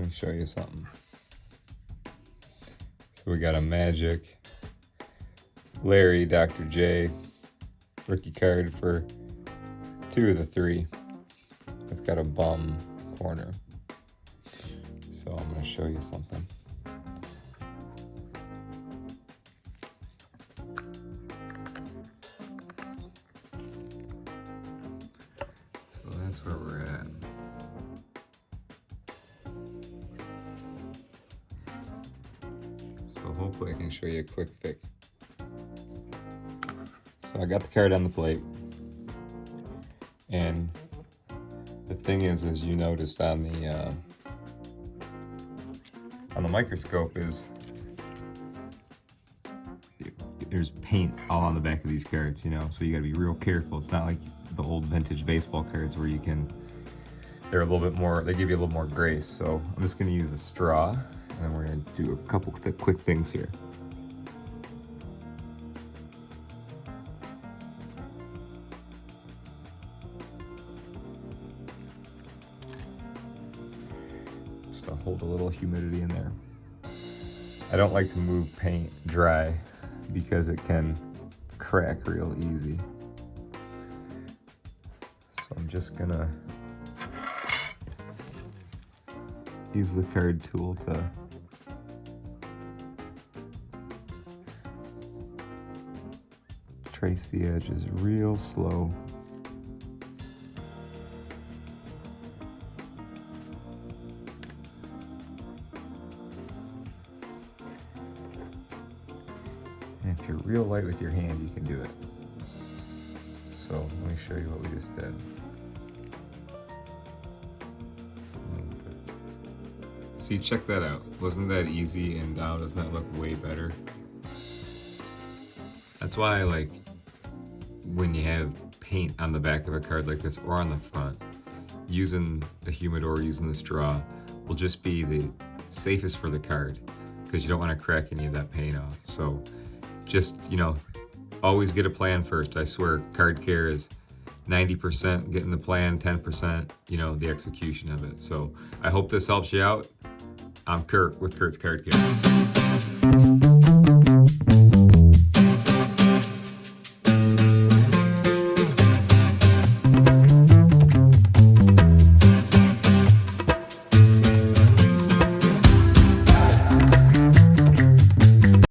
me show you something. So we got a Magic Larry Dr. J rookie card for 2 of the 3. It's got a bum corner. So I'm going to show you something. So that's where we're at. So hopefully I can show you a quick fix. So I got the card on the plate, and the thing is, as you noticed on the microscope, is there's paint all on the back of these cards, you know, so you gotta be real careful. It's not like the old vintage baseball cards where they're a little bit more, they give you a little more grace. So I'm just gonna use a straw, and then we're gonna do a couple quick things here. Just to hold a little humidity in there. I don't like to move paint dry because it can crack real easy. So I'm just gonna use the card tool to trace the edges real slow. And if you're real light with your hand, you can do it. So let me show you what we just did. See, check that out. Wasn't that easy? And now doesn't that look way better? That's why I like when you have paint on the back of a card like this or on the front, using the humidor, using the straw will just be the safest for the card, because you don't want to crack any of that paint off. So just, you know, always get a plan first. I swear, card care is 90% getting the plan, 10%, you know, the execution of it. So I hope this helps you out. I'm Kurt with Kurt's Card Care.